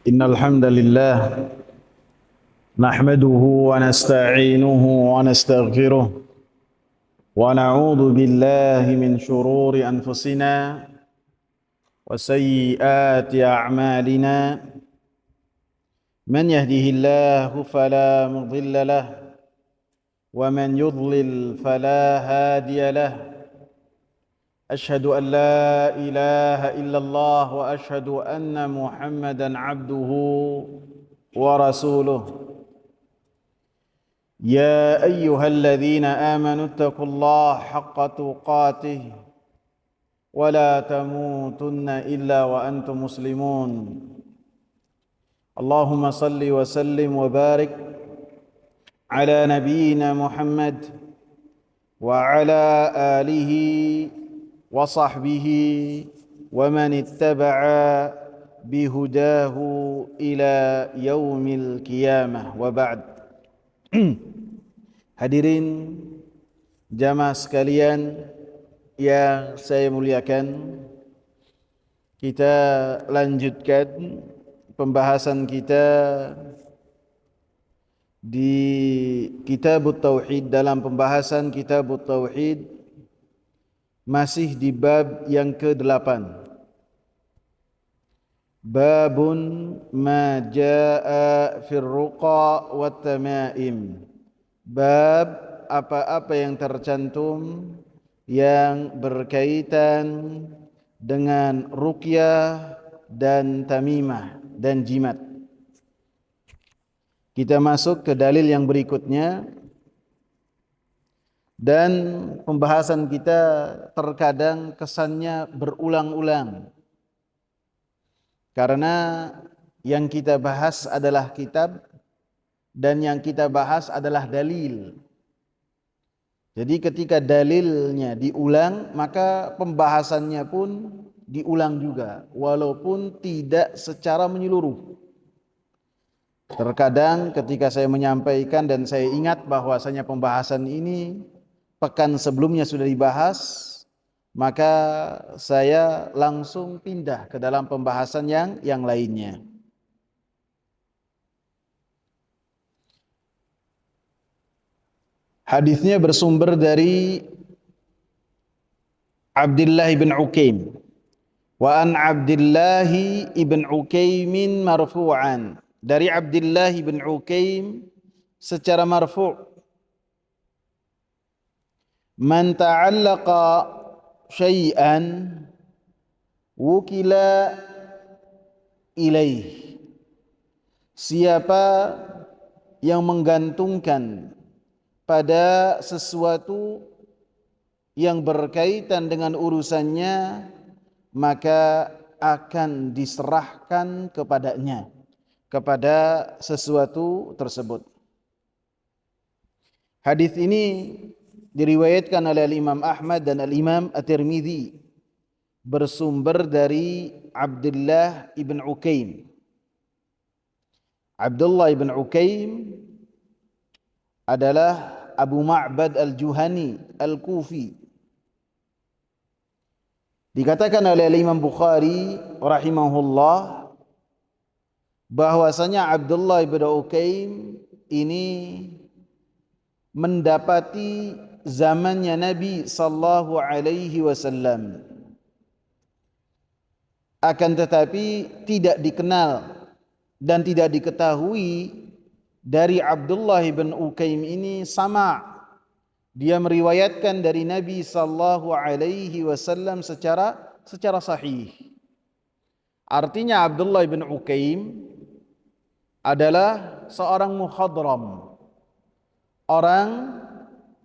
إن الحمد لله نحمده ونستعينه ونستغفره ونعوذ بالله من شرور أنفسنا وسيئات أعمالنا من يهده الله فلا مضل له ومن يضلل فلا هادي له أشهد أن لا إله إلا الله وأشهد أن محمدا عبده ورسوله يا أيها الذين آمنوا اتقوا الله حق تقاته ولا تموتن إلا وأنتم مسلمون اللهم صل وسلم وبارك على نبينا محمد وعلى آله وصحبه ومن اتبع بهداه إلى يوم القيامة وبعد. Hadirin jamaah sekalian yang saya muliakan, kita lanjutkan pembahasan kita di Kitabut Tauhid. Dalam pembahasan Kitabut Tauhid masih di bab yang ke-8, babun ma jaa fir ruqa wat tamaim, bab apa-apa yang tercantum yang berkaitan dengan ruqyah dan tamimah dan jimat. Kita masuk ke dalil yang berikutnya, dan pembahasan kita terkadang kesannya berulang-ulang karena yang kita bahas adalah kitab dan yang kita bahas adalah dalil. Jadi ketika dalilnya diulang, maka pembahasannya pun diulang juga, walaupun tidak secara menyeluruh. Terkadang ketika saya menyampaikan dan saya ingat bahwasanya pembahasan ini pekan sebelumnya sudah dibahas, maka saya langsung pindah ke dalam pembahasan yang lainnya. Hadisnya bersumber dari Abdullah bin Ukaim. Wa an Abdullah ibn Ukaimin marfu'an. Dari Abdullah bin Ukaim secara marfu', man ta'allaqa syai'an wukila ilaih. Siapa yang menggantungkan pada sesuatu yang berkaitan dengan urusannya, maka akan diserahkan kepadanya, kepada sesuatu tersebut. Hadis ini diriwayatkan oleh Imam Ahmad dan Imam At-Tirmidzi, bersumber dari Abdullah ibn Ukaim. Abdullah ibn Ukaim adalah Abu Ma'bad al-Juhani al-Kufi. Dikatakan oleh Imam Bukhari rahimahullah bahwasanya Abdullah ibn Ukaim ini mendapati zamannya Nabi sallallahu alaihi wasallam, akan tetapi tidak dikenal dan tidak diketahui dari Abdullah bin Ukaim ini sama, dia meriwayatkan dari Nabi sallallahu alaihi wasallam secara sahih. Artinya Abdullah bin Ukaim adalah seorang mukhadram, orang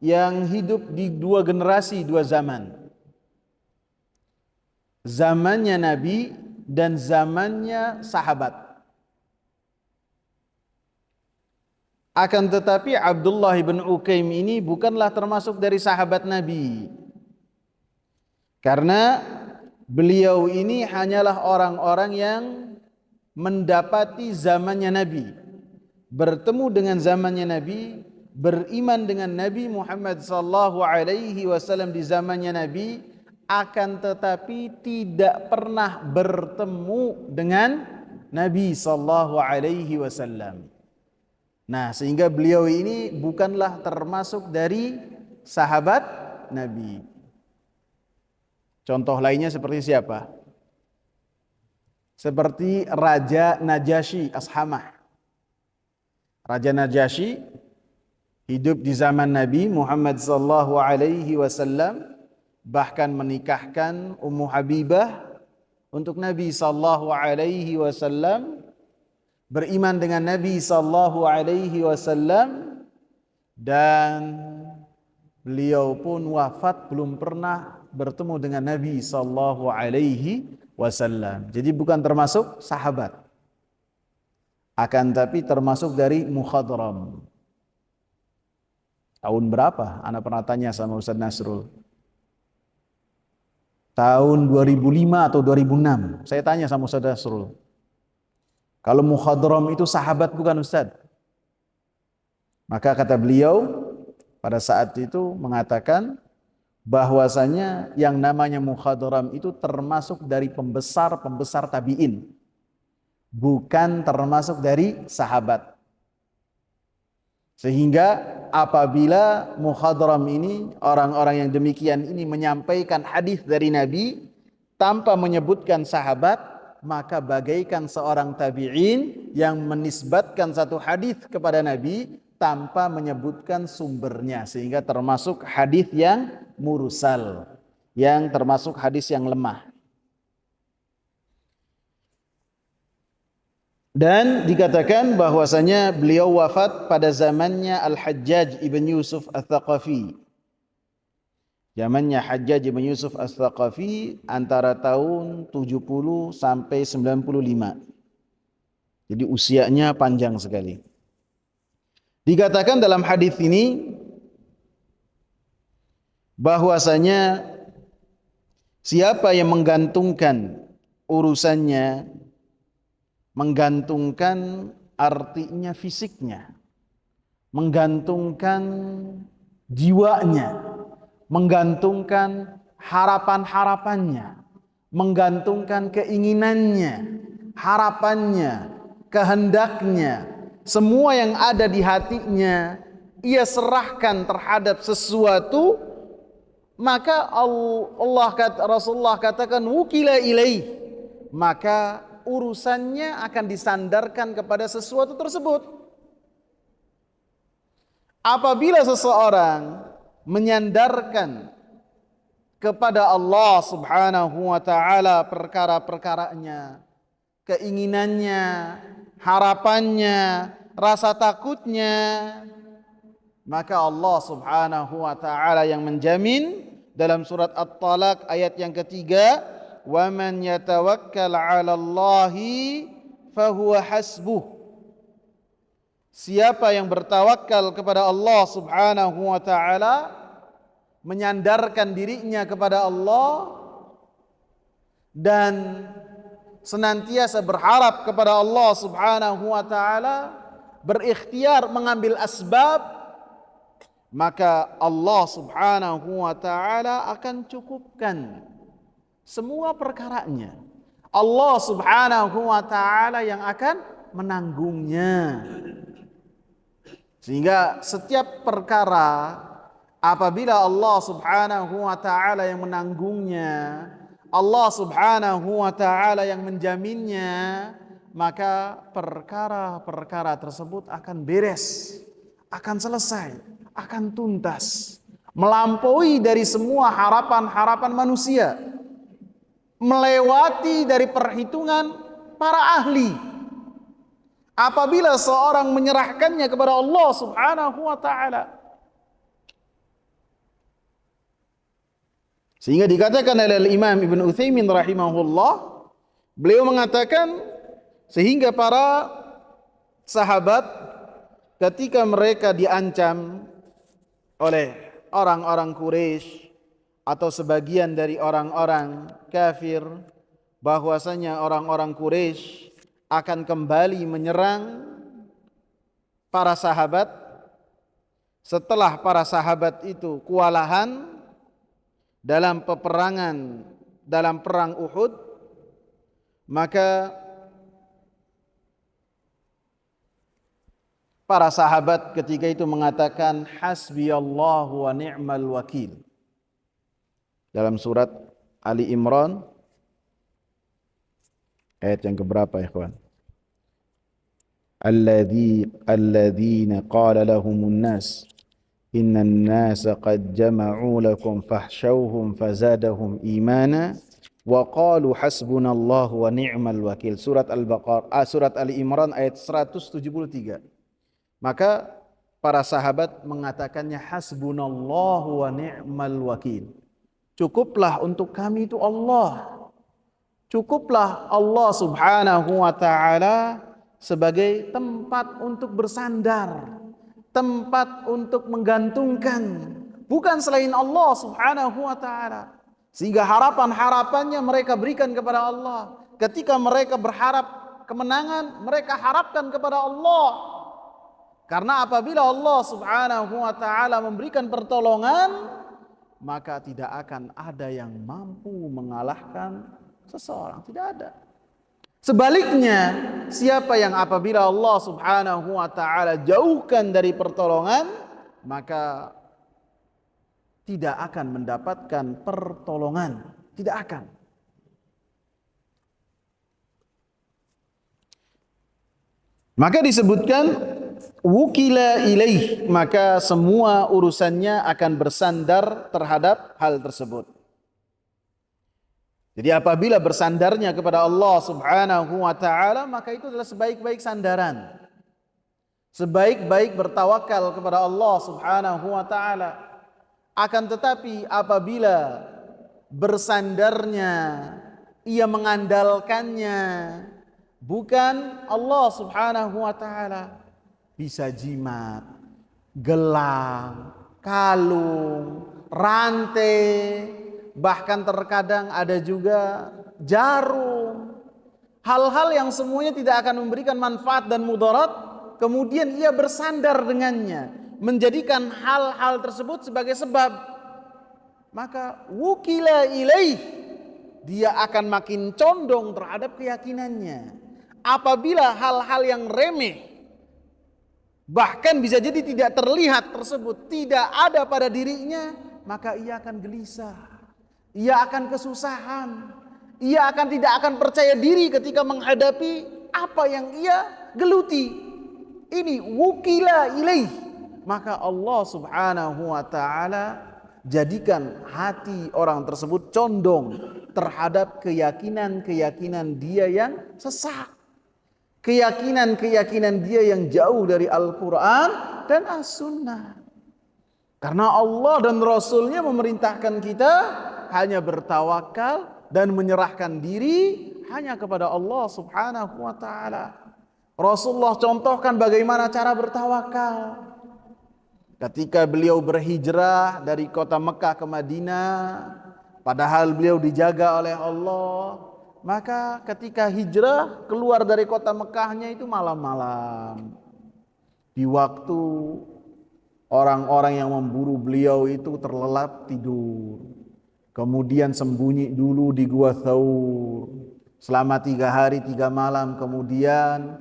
yang hidup di dua generasi, dua zaman. Zamannya Nabi dan zamannya sahabat. Akan tetapi Abdullah bin Ukaim ini bukanlah termasuk dari sahabat Nabi, karena beliau ini hanyalah orang-orang yang mendapati zamannya Nabi, bertemu dengan zamannya Nabi, beriman dengan Nabi Muhammad sallallahu alaihi wasallam di zamannya Nabi, akan tetapi tidak pernah bertemu dengan Nabi sallallahu alaihi wasallam. Nah, sehingga beliau ini bukanlah termasuk dari sahabat Nabi. Contoh lainnya seperti siapa? Seperti Raja Najasyi Ashamah. Raja Najasyi hidup di zaman Nabi Muhammad sallallahu alaihi wasallam, bahkan menikahkan Ummu Habibah untuk Nabi sallallahu alaihi wasallam, beriman dengan Nabi sallallahu alaihi wasallam, dan beliau pun wafat belum pernah bertemu dengan Nabi sallallahu alaihi wasallam. Jadi bukan termasuk sahabat, akan tapi termasuk dari mukhadram. Tahun berapa? Ana pernah tanya sama Ustaz Nasrul. Tahun 2005 atau 2006. Saya tanya sama Ustaz Nasrul. Kalau mukhadram itu sahabat bukan Ustaz? Maka kata beliau pada saat itu mengatakan bahwasanya yang namanya mukhadram itu termasuk dari pembesar-pembesar tabi'in, bukan termasuk dari sahabat. Sehingga apabila mukhadram ini, orang-orang yang demikian ini menyampaikan hadis dari Nabi tanpa menyebutkan sahabat, maka bagaikan seorang tabi'in yang menisbatkan satu hadis kepada Nabi tanpa menyebutkan sumbernya, sehingga termasuk hadis yang mursal, yang termasuk hadis yang lemah. Dan dikatakan bahwasanya beliau wafat pada zamannya Al-Hajjaj ibn Yusuf Al-Thaqafi. Zamannya Hajjaj ibn Yusuf Al-Thaqafi antara tahun 70 sampai 95. Jadi usianya panjang sekali. Dikatakan dalam hadis ini bahwasanya siapa yang menggantungkan urusannya, menggantungkan artinya fisiknya, menggantungkan jiwanya, menggantungkan harapan-harapannya, menggantungkan keinginannya, harapannya, kehendaknya, semua yang ada di hatinya ia serahkan terhadap sesuatu, maka Rasulullah katakan wukila ilaih, maka urusannya akan disandarkan kepada sesuatu tersebut. Apabila seseorang menyandarkan kepada Allah Subhanahu wa taala perkara-perkaranya, keinginannya, harapannya, rasa takutnya, maka Allah Subhanahu wa taala yang menjamin dalam surat At-Talaq ayat yang ketiga, wa man yatawakkal 'ala Allahi fahuwa hasbuh. Siapa yang bertawakal kepada Allah Subhanahu wa taala, menyandarkan dirinya kepada Allah dan senantiasa berharap kepada Allah Subhanahu wa taala, berikhtiar mengambil asbab, maka Allah Subhanahu wa taala akan cukupkan semua perkaranya. Allah Subhanahu wa taala yang akan menanggungnya. Sehingga setiap perkara apabila Allah Subhanahu wa taala yang menanggungnya, Allah Subhanahu wa taala yang menjaminnya, maka perkara-perkara tersebut akan beres, akan selesai, akan tuntas, melampaui dari semua harapan-harapan manusia, melewati dari perhitungan para ahli. Apabila seorang menyerahkannya kepada Allah Subhanahu wa taala. Sehingga dikatakan oleh Imam Ibn Utsaimin rahimahullah, beliau mengatakan sehingga para sahabat ketika mereka diancam oleh orang-orang Quraisy atau sebagian dari orang-orang kafir bahwasanya orang-orang Quraisy akan kembali menyerang para sahabat setelah para sahabat itu kewalahan dalam peperangan, dalam perang Uhud, maka para sahabat ketika itu mengatakan hasbiyallahu wa ni'mal wakil. Dalam surat Ali Imran ayat yang keberapa ya kawan? Alladzina qala lahumun nas innan nasa qad jama'u lakum fahshawhum fazadahum imana wa qalu hasbunallahu wa ni'mal wakil. Surat surat Ali Imran ayat 173. Maka para sahabat mengatakannya hasbunallahu wa ni'mal wakil. Cukuplah untuk kami itu Allah. Cukuplah Allah Subhanahu wa taala sebagai tempat untuk bersandar, tempat untuk menggantungkan, bukan selain Allah Subhanahu wa taala. Sehingga harapan-harapannya mereka berikan kepada Allah. Ketika mereka berharap kemenangan, mereka harapkan kepada Allah. Karena apabila Allah Subhanahu wa taala memberikan pertolongan, maka tidak akan ada yang mampu mengalahkan seseorang, tidak ada. Sebaliknya, siapa yang apabila Allah Subhanahu wa taala jauhkan dari pertolongan, maka tidak akan mendapatkan pertolongan, tidak akan. Maka disebutkan wukila ilaih, maka semua urusannya akan bersandar terhadap hal tersebut. Jadi apabila bersandarnya kepada Allah Subhanahu wa taala, maka itu adalah sebaik-baik sandaran. Sebaik-baik bertawakal kepada Allah Subhanahu wa taala. Akan tetapi apabila bersandarnya, ia mengandalkannya bukan Allah Subhanahu wa taala, bisa jimat, gelang, kalung, rantai, bahkan terkadang ada juga jarum. Hal-hal yang semuanya tidak akan memberikan manfaat dan mudarat, kemudian ia bersandar dengannya, menjadikan hal-hal tersebut sebagai sebab, maka wukila ilaih, dia akan makin condong terhadap keyakinannya. Apabila hal-hal yang remeh, bahkan bisa jadi tidak terlihat tersebut, tidak ada pada dirinya, maka ia akan gelisah, ia akan kesusahan, ia akan tidak akan percaya diri ketika menghadapi apa yang ia geluti. Ini wukila ilaih, maka Allah Subhanahu wa taala jadikan hati orang tersebut condong terhadap keyakinan-keyakinan dia yang sesat, keyakinan-keyakinan dia yang jauh dari Al-Quran dan As-Sunnah. Karena Allah dan Rasulnya memerintahkan kita hanya bertawakal dan menyerahkan diri hanya kepada Allah Subhanahu wa taala. Rasulullah contohkan bagaimana cara bertawakal. Ketika beliau berhijrah dari kota Mekah ke Madinah, padahal beliau dijaga oleh Allah, maka ketika hijrah keluar dari kota Mekahnya itu malam-malam. Di waktu orang-orang yang memburu beliau itu terlelap tidur. Kemudian sembunyi dulu di Gua Thaur selama 3 hari 3 malam. Kemudian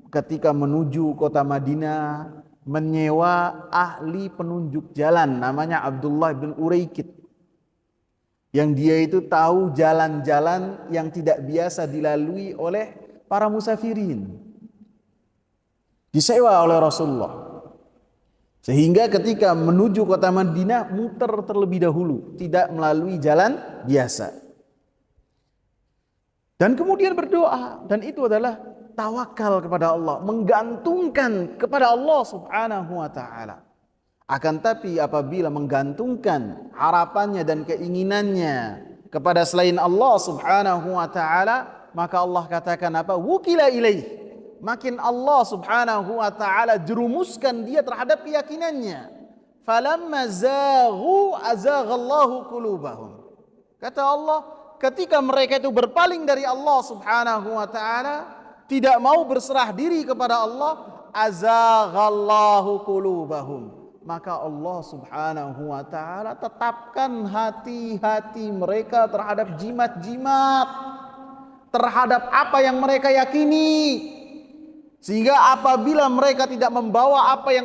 ketika menuju kota Madinah, menyewa ahli penunjuk jalan namanya Abdullah bin Uraikid, yang dia itu tahu jalan-jalan yang tidak biasa dilalui oleh para musafirin. Disewa oleh Rasulullah. Sehingga ketika menuju kota Madinah muter terlebih dahulu, tidak melalui jalan biasa. Dan kemudian berdoa, dan itu adalah tawakal kepada Allah, menggantungkan kepada Allah Subhanahu wa taala. Akan tapi apabila menggantungkan harapannya dan keinginannya kepada selain Allah Subhanahu wa taala, maka Allah katakan apa? Wukila ilaih. Makin Allah Subhanahu wa taala jerumuskan dia terhadap keyakinannya. Falamma zaghu azaghallahu qulubahum. Kata Allah, ketika mereka itu berpaling dari Allah Subhanahu wa taala, tidak mau berserah diri kepada Allah, azaghallahu qulubahum, maka Allah Subhanahu wa taala tetapkan hati-hati mereka terhadap jimat-jimat, terhadap apa yang mereka yakini. Sehingga apabila mereka tidak membawa apa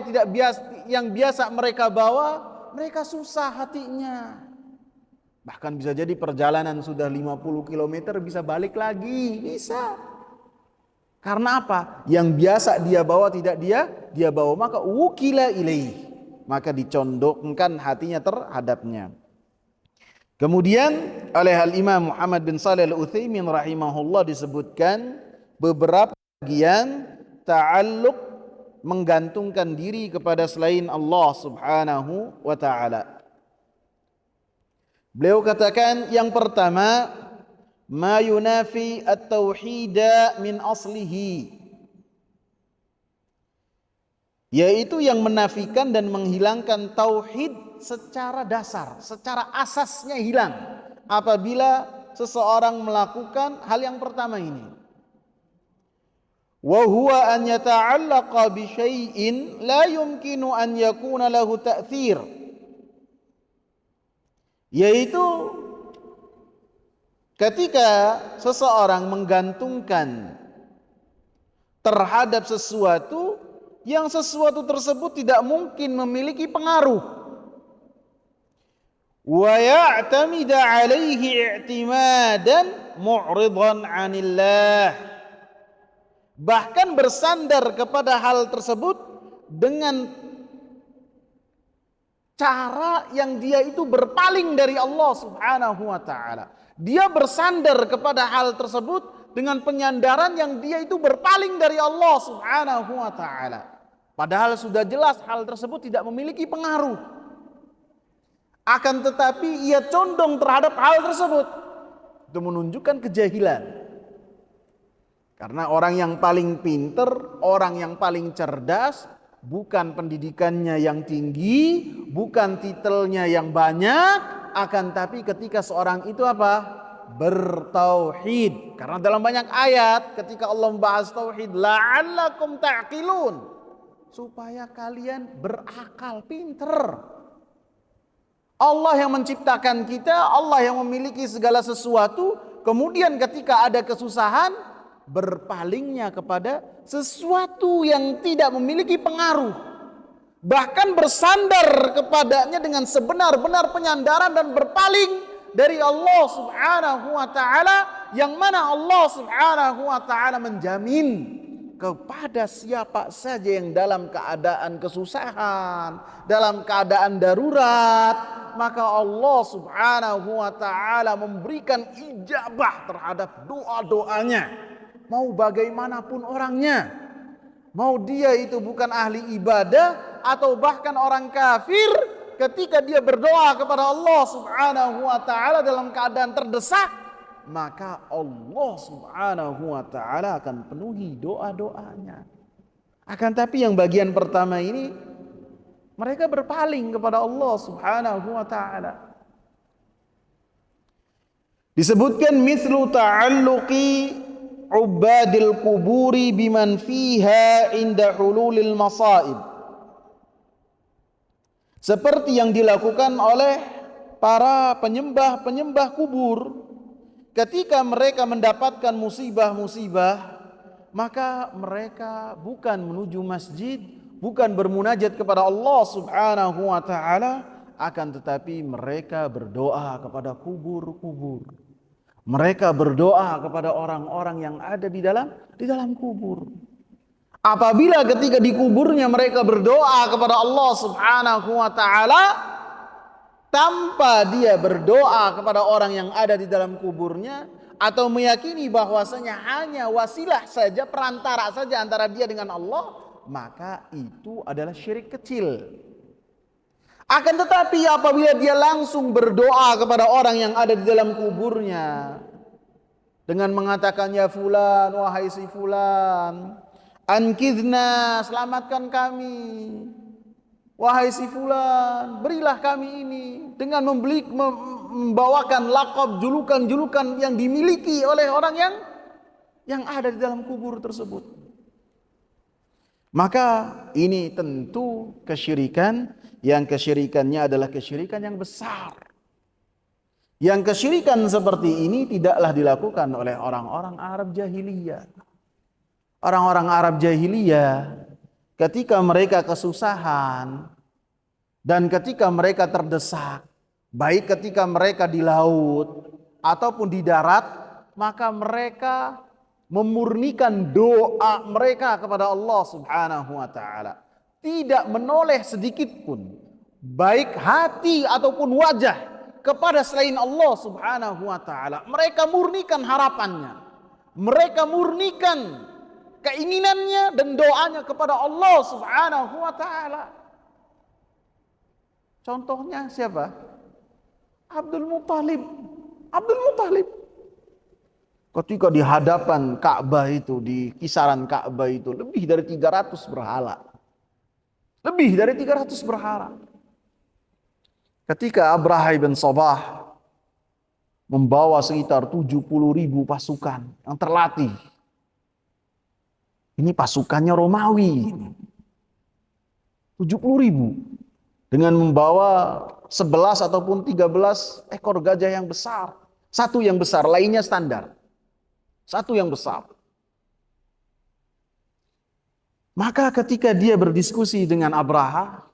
yang biasa mereka bawa, mereka susah hatinya. Bahkan bisa jadi perjalanan sudah 50 km bisa balik lagi, bisa. Karena apa? Yang biasa dia bawa tidak dia bawa, maka wukila ilaih, maka dicondongkan hatinya terhadapnya. Kemudian oleh Al-Imam Muhammad bin Shalih Al-Utsaimin rahimahullah disebutkan beberapa bagian ta'alluq, menggantungkan diri kepada selain Allah Subhanahu wa taala. Beliau katakan yang pertama, ma yunafi at-tauhida min aslihi, yaitu yang menafikan dan menghilangkan tauhid secara dasar, secara asasnya hilang apabila seseorang melakukan hal yang pertama ini. Wa huwa an yata'allaqa bi syai'in la yumkinu an yakuna lahu ta'thir, yaitu ketika seseorang menggantungkan terhadap sesuatu yang sesuatu tersebut tidak mungkin memiliki pengaruh, wa ya'tamida 'alaihi i'timadan mu'ridan 'anillah, bahkan bersandar kepada hal tersebut dengan cara yang dia itu berpaling dari Allah Subhanahu wa taala. Dia bersandar kepada hal tersebut dengan penyandaran yang dia itu berpaling dari Allah Subhanahu wa taala. Padahal sudah jelas hal tersebut tidak memiliki pengaruh. Akan tetapi ia condong terhadap hal tersebut. Itu menunjukkan kejahilan. Karena orang yang paling pinter, orang yang paling cerdas, bukan pendidikannya yang tinggi, bukan titelnya yang banyak, akan tapi ketika seorang itu apa? Bertauhid. Karena dalam banyak ayat ketika Allah membahas tauhid, la'allakum ta'qilun, supaya kalian berakal, pinter. Allah yang menciptakan kita, Allah yang memiliki segala sesuatu, kemudian ketika ada kesusahan, berpalingnya kepada sesuatu yang tidak memiliki pengaruh, bahkan bersandar kepadanya dengan sebenar-benar penyandaran dan berpaling dari Allah Subhanahu wa taala, yang mana Allah Subhanahu wa taala menjamin kepada siapa saja yang dalam keadaan kesusahan, dalam keadaan darurat, maka Allah Subhanahu wa taala memberikan ijabah terhadap doa-doanya. Mau bagaimanapun orangnya, mau dia itu bukan ahli ibadah atau bahkan orang kafir, ketika dia berdoa kepada Allah Subhanahu wa taala dalam keadaan terdesak, maka Allah Subhanahu wa taala akan penuhi doa-doanya. Akan tapi yang bagian pertama ini, mereka berpaling kepada Allah Subhanahu wa taala. Disebutkan mithlu ta'alluqi ubadil kuburi biman fiha inda hululil masaib, seperti yang dilakukan oleh para penyembah-penyembah kubur. Ketika mereka mendapatkan musibah-musibah, maka mereka bukan menuju masjid, bukan bermunajat kepada Allah Subhanahu wa taala, akan tetapi mereka berdoa kepada kubur-kubur. Mereka berdoa kepada orang-orang yang ada di dalam kubur. Apabila ketika di kuburnya mereka berdoa kepada Allah Subhanahu wa taala, tanpa dia berdoa kepada orang yang ada di dalam kuburnya, atau meyakini bahwasanya hanya wasilah saja, perantara saja antara dia dengan Allah, maka itu adalah syirik kecil. Akan tetapi apabila dia langsung berdoa kepada orang yang ada di dalam kuburnya dengan mengatakan, ya fulan, wahai si fulan, ankidna, selamatkan kami, wahai si fulan, berilah kami ini, dengan membawakan laqab, julukan-julukan yang dimiliki oleh orang yang ada di dalam kubur tersebut, maka ini tentu kesyirikan, yang kesyirikannya adalah kesyirikan yang besar. Yang kesyirikan seperti ini tidaklah dilakukan oleh orang-orang Arab jahiliyah. Orang-orang Arab jahiliyah ketika mereka kesusahan dan ketika mereka terdesak, baik ketika mereka di laut ataupun di darat, maka mereka memurnikan doa mereka kepada Allah Subhanahu wa taala. Tidak menoleh sedikit pun baik hati ataupun wajah kepada selain Allah Subhanahu wa taala. Mereka murnikan harapannya. Mereka murnikan keinginannya dan doanya kepada Allah Subhanahu wa taala. Contohnya siapa? Abdul Muthalib. Abdul Muthalib ketika di hadapan Ka'bah itu, di kisaran Ka'bah itu lebih dari 300 berhala. Lebih dari 300 berhala. Ketika Abraha bin Sabah membawa sekitar 70.000 pasukan yang terlatih. Ini pasukannya Romawi. 70.000 dengan membawa 11 ataupun 13 ekor gajah yang besar. Satu yang besar, lainnya standar. Satu yang besar. Maka ketika dia berdiskusi dengan Abraha,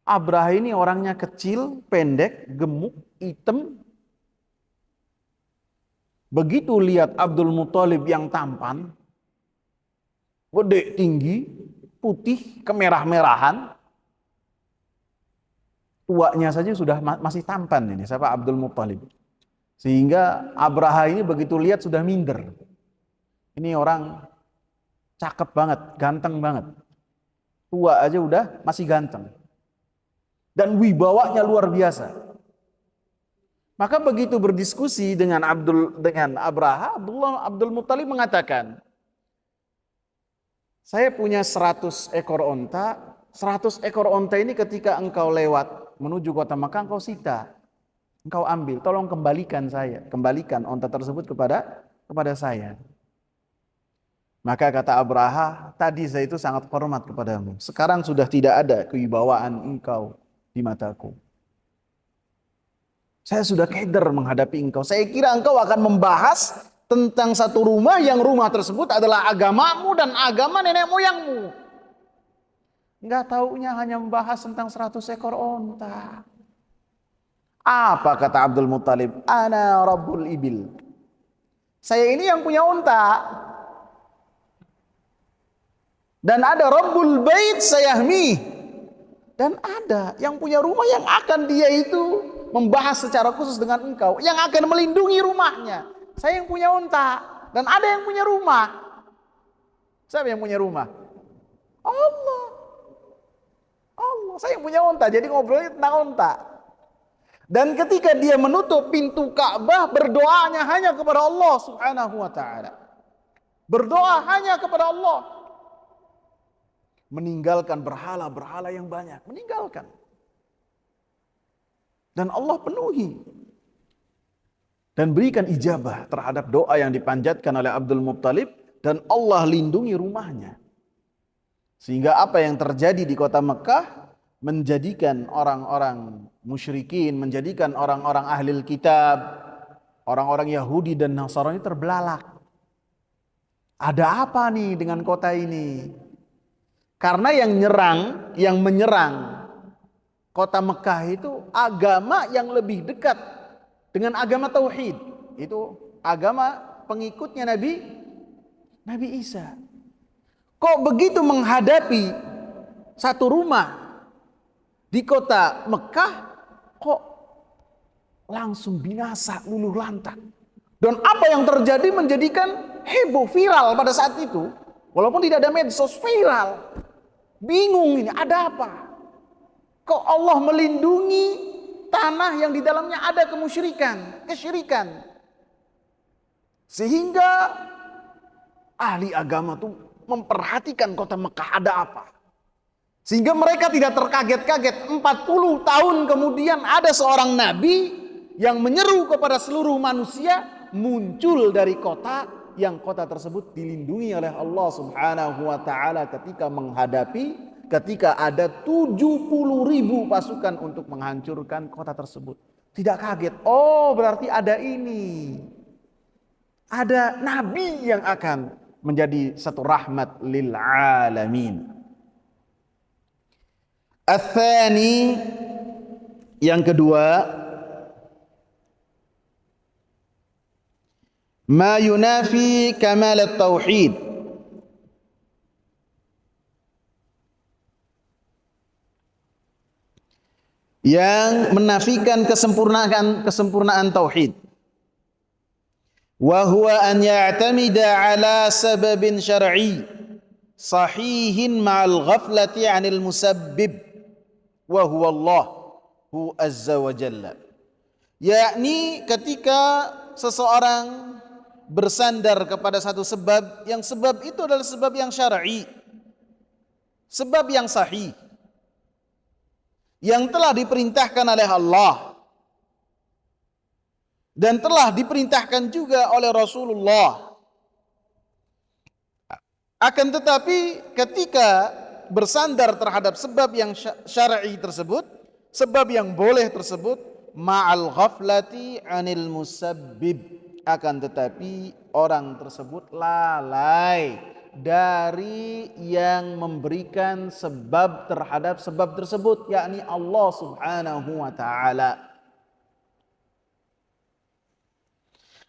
Abraha ini orangnya kecil, pendek, gemuk, hitam. Begitu lihat Abdul Muthalib yang tampan, gede, tinggi, putih, kemerah-merahan, tuanya saja sudah masih tampan ini, siapa Abdul Muthalib. Sehingga Abraha ini begitu lihat sudah minder. Ini orang cakep banget, ganteng banget. Tua aja udah masih ganteng. Dan wibawanya luar biasa. Maka begitu berdiskusi dengan Abraha, Abdul Muthalib mengatakan, saya punya 100 ekor onta. 100 ekor onta ini ketika engkau lewat menuju kota Makkah, engkau sita. Engkau ambil, tolong kembalikan saya. Kembalikan onta tersebut kepada saya. Maka kata Abraha, tadi saya itu sangat hormat kepadamu. Sekarang sudah tidak ada kewibawaan engkau di mataku. Saya sudah keder menghadapi engkau. Saya kira engkau akan membahas tentang satu rumah yang rumah tersebut adalah agamamu dan agama nenek moyangmu. Enggak taunya hanya membahas tentang 100 ekor onta. Apa kata Abdul Muthalib? Ana Rabbul Ibil. Saya ini yang punya unta. Dan ada Rabbul Bait sayahmi. Dan ada yang punya rumah yang akan dia itu membahas secara khusus dengan engkau. Yang akan melindungi rumahnya. Saya yang punya unta. Dan ada yang punya rumah. Siapa yang punya rumah? Allah. Allah. Saya yang punya unta. Jadi ngobrolnya tentang unta. Dan ketika dia menutup pintu Ka'bah, berdoanya hanya kepada Allah Subhanahu wa taala. Berdoa hanya kepada Allah. Meninggalkan berhala-berhala yang banyak, meninggalkan. Dan Allah penuhi dan berikan ijabah terhadap doa yang dipanjatkan oleh Abdul Muthalib, dan Allah lindungi rumahnya. Sehingga apa yang terjadi di kota Mekah menjadikan orang-orang musyrikin, menjadikan orang-orang ahli kitab, orang-orang Yahudi dan Nasrani terbelalak. Ada apa nih dengan kota ini? Karena yang menyerang kota Mekah itu agama yang lebih dekat dengan agama tauhid. Itu agama pengikutnya Nabi Isa. Kok begitu menghadapi satu rumah di kota Mekah, kok langsung binasa, luluh lantak. Dan apa yang terjadi menjadikan heboh, viral pada saat itu. Walaupun tidak ada medsos, viral. Bingung ini, ada apa? Kok Allah melindungi tanah yang di dalamnya ada kesyirikan. Sehingga ahli agama tuh memperhatikan kota Mekah ada apa. Sehingga mereka tidak terkaget-kaget. 40 tahun kemudian ada seorang nabi yang menyeru kepada seluruh manusia muncul dari kota yang kota tersebut dilindungi oleh Allah Subhanahu wa taala ketika ada 70.000 pasukan untuk menghancurkan kota tersebut. Tidak kaget. Oh, berarti ada ini. Ada nabi yang akan menjadi satu rahmat lil alamin. Ats-tsani, yang kedua, ma yunafi kamal at-tauhid, yang menafikan kesempurnaan tauhid. Wa huwa an ya'tamida ala sababin syar'i sahihin ma'al ghaflati 'anil musabbib wa huwa Allahu azza wa jalla. Yakni ketika seseorang bersandar kepada satu sebab, yang sebab itu adalah sebab yang syar'i, sebab yang sahih, yang telah diperintahkan oleh Allah dan telah diperintahkan juga oleh Rasulullah. Akan tetapi ketika bersandar terhadap sebab yang syar'i tersebut, sebab yang boleh tersebut, ma'al ghaflati 'anil musabbib, akan tetapi orang tersebut lalai dari yang memberikan sebab terhadap sebab tersebut, yakni Allah Subhanahu wa taala.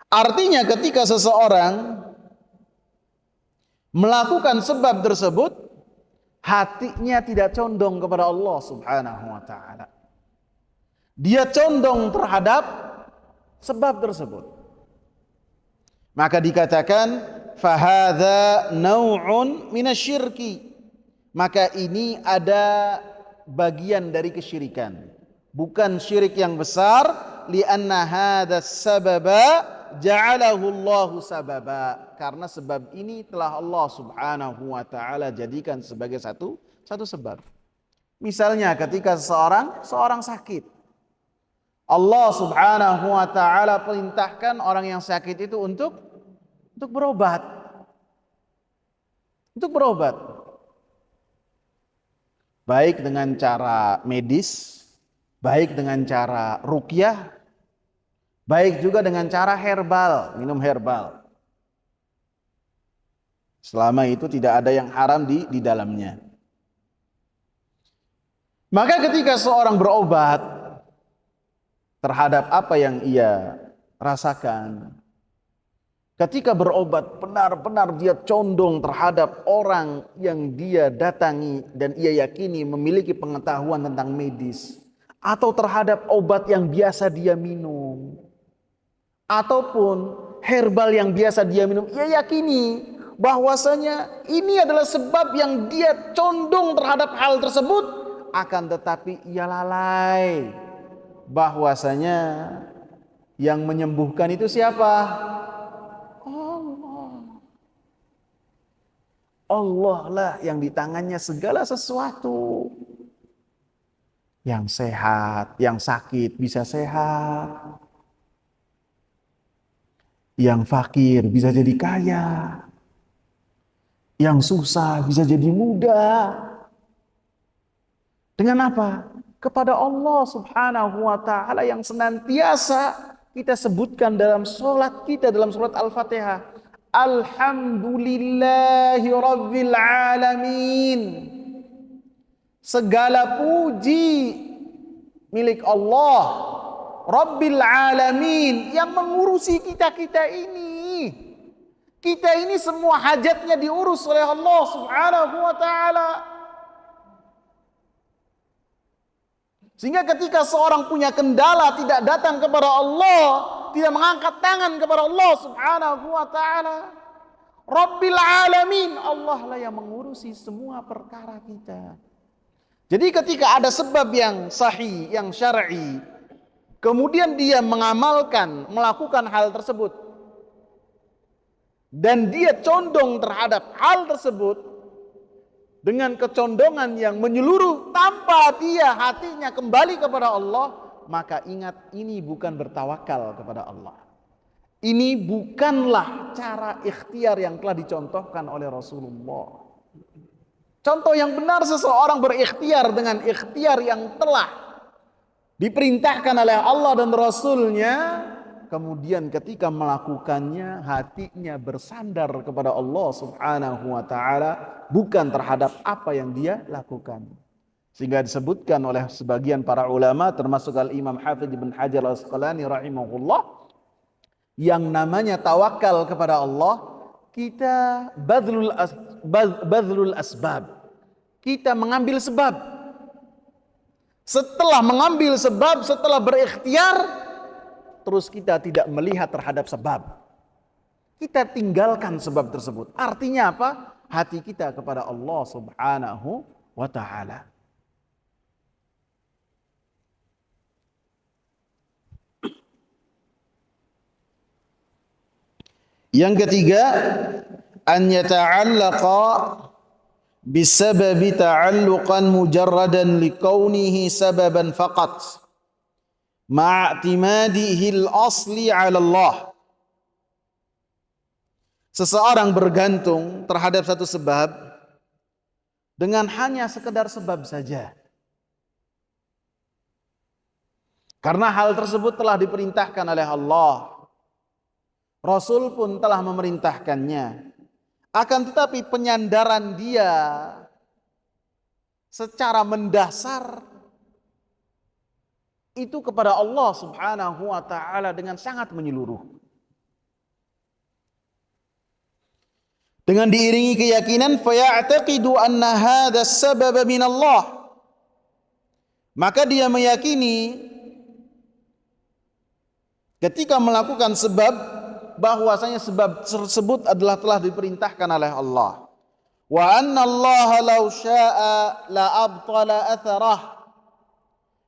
Artinya ketika seseorang melakukan sebab tersebut, hatinya tidak condong kepada Allah Subhanahu wa taala. Dia condong terhadap sebab tersebut. Maka dikatakan fahadza nau'un minasyirki, maka ini ada bagian dari kesyirikan, bukan syirik yang besar, li'anna hadzas sababa ja'alahu Allahu sababa, karena sebab ini telah Allah Subhanahu wa taala jadikan sebagai satu sebab. Misalnya ketika seorang sakit, Allah Subhanahu wa taala perintahkan orang yang sakit itu untuk berobat. Untuk berobat. Baik dengan cara medis, baik dengan cara ruqyah, baik juga dengan cara herbal, minum herbal. Selama itu tidak ada yang haram di dalamnya. Maka ketika seorang berobat terhadap apa yang ia rasakan, ketika berobat benar-benar dia condong terhadap orang yang dia datangi dan ia yakini memiliki pengetahuan tentang medis, atau terhadap obat yang biasa dia minum, ataupun herbal yang biasa dia minum, ia yakini bahwasanya ini adalah sebab yang dia condong terhadap hal tersebut, akan tetapi ia lalai bahwasanya yang menyembuhkan itu siapa? Allah lah yang di tangannya segala sesuatu. Yang sehat, yang sakit bisa sehat. Yang fakir bisa jadi kaya. Yang susah bisa jadi mudah. Dengan apa? Kepada Allah Subhanahu wa taala yang senantiasa kita sebutkan dalam salat kita, dalam surat Al-Fatihah. Alhamdulillahi Rabbil Alamin. Segala puji milik Allah Rabbil Alamin, yang mengurusi kita-kita ini. Kita ini semua hajatnya diurus oleh Allah Subhanahu wa taala. Sehingga ketika seorang punya kendala tidak datang kepada Allah, tidak mengangkat tangan kepada Allah Subhanahu wa taala, Rabbil Alamin, Allah lah yang mengurusi semua perkara kita. Jadi ketika ada sebab yang sahih, yang syar'i, kemudian dia mengamalkan, melakukan hal tersebut, dan dia condong terhadap hal tersebut dengan kecondongan yang menyeluruh tanpa dia hatinya kembali kepada Allah, maka ingat, ini bukan bertawakal kepada Allah. Ini bukanlah cara ikhtiar yang telah dicontohkan oleh Rasulullah. Contoh yang benar seseorang berikhtiar dengan ikhtiar yang telah diperintahkan oleh Allah dan Rasulnya kemudian ketika melakukannya hatinya bersandar kepada Allah Subhanahu wa taala, bukan terhadap apa yang dia lakukan. Sehingga disebutkan oleh sebagian para ulama termasuk Al-Imam Hafidz Ibn Hajar Al-Asqalani rahimahullah, yang namanya tawakal kepada Allah, kita badlul asbab. Kita mengambil sebab. Setelah mengambil sebab, setelah berikhtiar, terus kita tidak melihat terhadap sebab. Kita tinggalkan sebab tersebut. Artinya apa? Hati kita kepada Allah Subhanahu wa taala. Yang ketiga, an yata'allaqa bisababi ta'alluqan mujarradan likaunihi sababan faqat ma'timadihi al-asli 'ala Allah. Seseorang bergantung terhadap satu sebab dengan hanya sekedar sebab saja. Karena hal tersebut telah diperintahkan oleh Allah. Rasul pun telah memerintahkannya. Akan tetapi penyandaran dia secara mendasar itu kepada Allah Subhanahu wa taala dengan sangat menyeluruh. Dengan diiringi keyakinan faya'taqidu anna hadha as-sababa min Allah. Maka dia meyakini ketika melakukan sebab bahwasanya sebab tersebut adalah telah diperintahkan oleh Allah. Wa anna Allah law syaa la abtala atharah.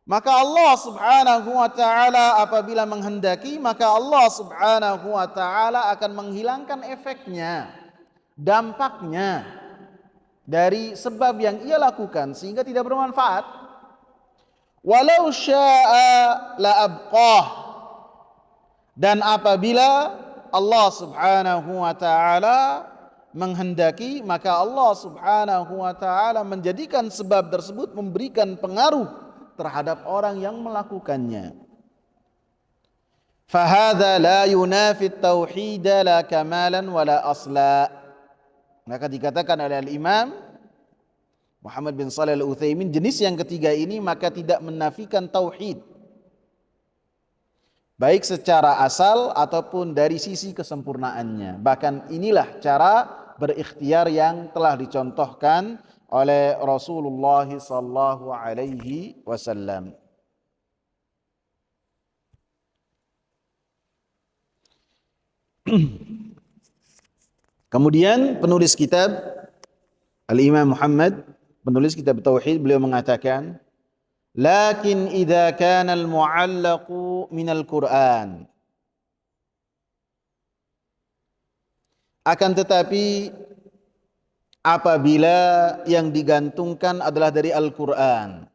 Maka Allah Subhanahu wa taala apabila menghendaki, maka Allah Subhanahu wa taala akan menghilangkan efeknya, dampaknya dari sebab yang ia lakukan sehingga tidak bermanfaat. Walau syaa la abqah. Dan apabila Allah Subhanahu wa taala menghendaki, maka Allah Subhanahu wa taala menjadikan sebab tersebut memberikan pengaruh terhadap orang yang melakukannya. Fahadha la yunafi at-tauhid la kamalan wala asla. Maka dikatakan oleh Al-Imam Muhammad bin Shalih Al-Utsaimin, jenis yang ketiga ini maka tidak menafikan tauhid, baik secara asal ataupun dari sisi kesempurnaannya. Bahkan inilah cara berikhtiar yang telah dicontohkan oleh Rasulullah sallallahu alaihi wasallam. Kemudian penulis kitab Al-Imam Muhammad, penulis kitab Tauhid, beliau mengatakan, lakin idza kana al-mu'allaqu minal Qur'an. Akan tetapi apabila yang digantungkan adalah dari Al-Qur'an.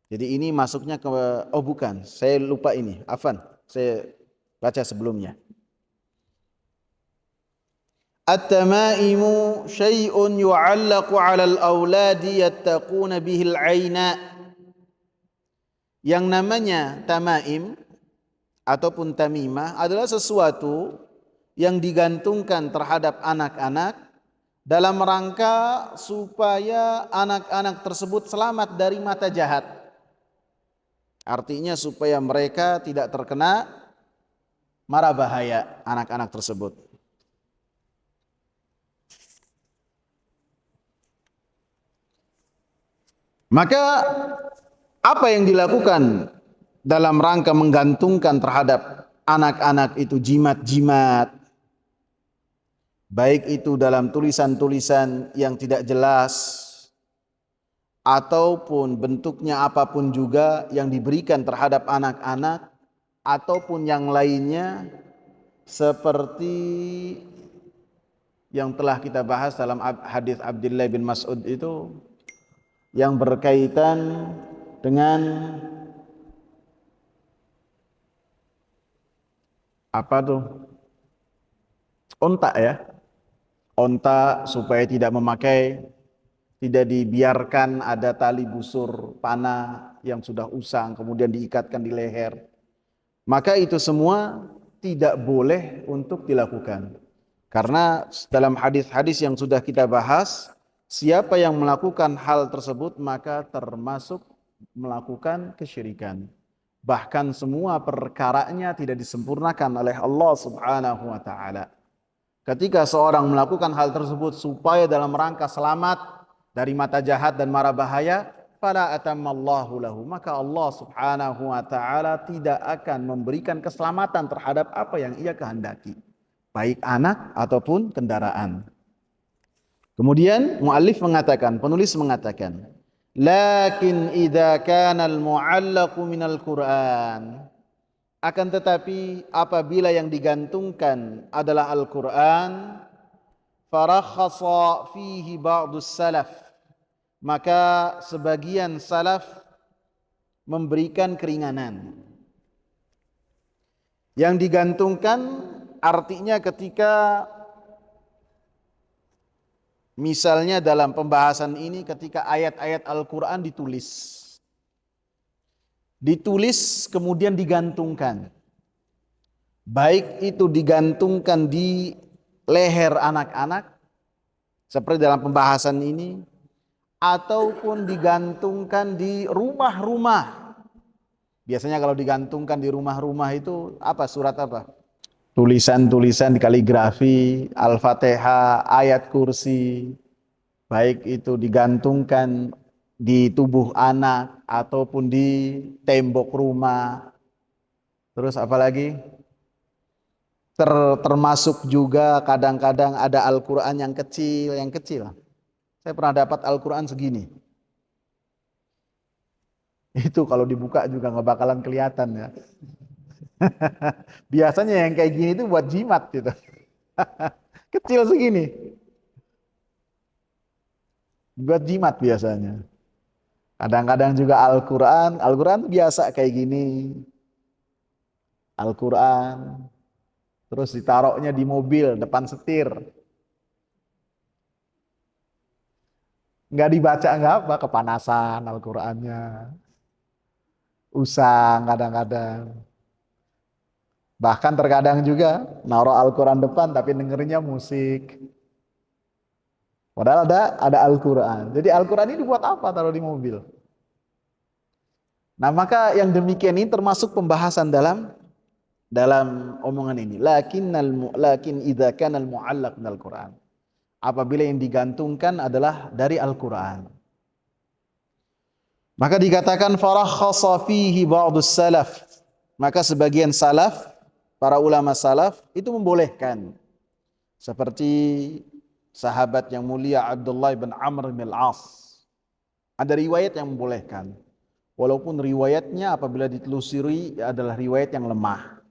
Jadi ini masuknya ke, oh bukan, saya lupa ini, afan, saya baca sebelumnya. At-tamaimu syai'un yu'allaqu 'ala al-auladi yattaquna bihi al-'aina. Yang namanya tamaim ataupun tamimah adalah sesuatu yang digantungkan terhadap anak-anak dalam rangka supaya anak-anak tersebut selamat dari mata jahat. Artinya supaya mereka tidak terkena mara bahaya anak-anak tersebut. Maka apa yang dilakukan dalam rangka menggantungkan terhadap anak-anak itu jimat-jimat, baik itu dalam tulisan-tulisan yang tidak jelas ataupun bentuknya apapun juga yang diberikan terhadap anak-anak ataupun yang lainnya, seperti yang telah kita bahas dalam hadis Abdullah bin Mas'ud itu yang berkaitan dengan apa tuh? Onta ya. Onta supaya tidak memakai, tidak dibiarkan ada tali busur panah yang sudah usang kemudian diikatkan di leher. maka itu semua tidak boleh untuk dilakukan. Karena dalam hadis-hadis yang sudah kita bahas, siapa yang melakukan hal tersebut maka termasuk melakukan kesyirikan. Bahkan semua perkaranya tidak disempurnakan oleh Allah Subhanahu wa taala. Ketika seorang melakukan hal tersebut supaya dalam rangka selamat dari mata jahat dan mara bahaya, fala atammallahu lahu, maka Allah Subhanahu wa taala tidak akan memberikan keselamatan terhadap apa yang ia kehendaki, baik anak ataupun kendaraan. Kemudian muallif mengatakan, penulis mengatakan, lakin idza kana al-mu'allaqu minal Qur'an, akan tetapi apabila yang digantungkan adalah Al-Quran, farakhasa fihi ba'dus salaf, maka sebagian salaf memberikan keringanan. Yang digantungkan artinya ketika misalnya dalam pembahasan ini ketika ayat-ayat Al-Quran ditulis kemudian digantungkan, baik itu digantungkan di leher anak-anak seperti dalam pembahasan ini, ataupun digantungkan di rumah-rumah. Biasanya kalau digantungkan di rumah-rumah itu apa, surat apa? Tulisan-tulisan di kaligrafi, Al-Fatihah, ayat kursi, baik itu digantungkan di tubuh anak ataupun di tembok rumah. Terus apalagi? Termasuk juga kadang-kadang ada Al-Quran yang kecil. Saya pernah dapat Al-Quran segini. Itu kalau dibuka juga nggak bakalan kelihatan ya. Biasanya yang kayak gini itu buat jimat gitu. Kecil segini. Buat jimat biasanya. Kadang-kadang juga Al-Quran biasa kayak gini. Al-Quran, terus ditaruhnya di mobil depan setir. Nggak dibaca nggak apa, kepanasan Al-Qurannya. Usang kadang-kadang. Bahkan terkadang juga naruh Al-Quran depan tapi dengerinnya musik. Padahal ada Al-Quran. Jadi Al-Quran ini buat apa taruh di mobil? Nah, maka yang demikian ini termasuk pembahasan dalam omongan ini. Lakin idza kana al-mu'allaq minal Qur'an. Apabila yang digantungkan adalah dari Al-Quran. Maka dikatakan farakhasa fihi ba'dus salaf. Maka sebagian salaf, para ulama salaf itu membolehkan. Seperti sahabat yang mulia Abdullah bin Amr bin Al-As. Ada riwayat yang membolehkan. Walaupun riwayatnya apabila ditelusuri adalah riwayat yang lemah.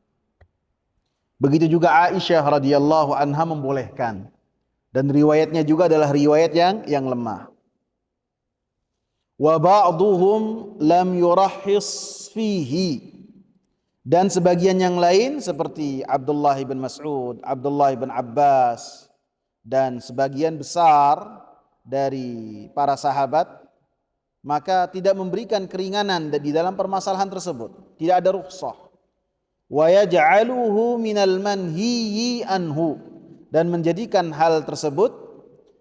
Begitu juga Aisyah radhiyallahu anha membolehkan. Dan riwayatnya juga adalah riwayat yang lemah. Wa ba'duhum lam yurahhis fihi. Dan sebagian yang lain seperti Abdullah bin Mas'ud, Abdullah bin Abbas, dan sebagian besar dari para sahabat, maka tidak memberikan keringanan di dalam permasalahan tersebut. Tidak ada rukhsah. Wa yaj'aluhu minal manhiyyi anhu, dan menjadikan hal tersebut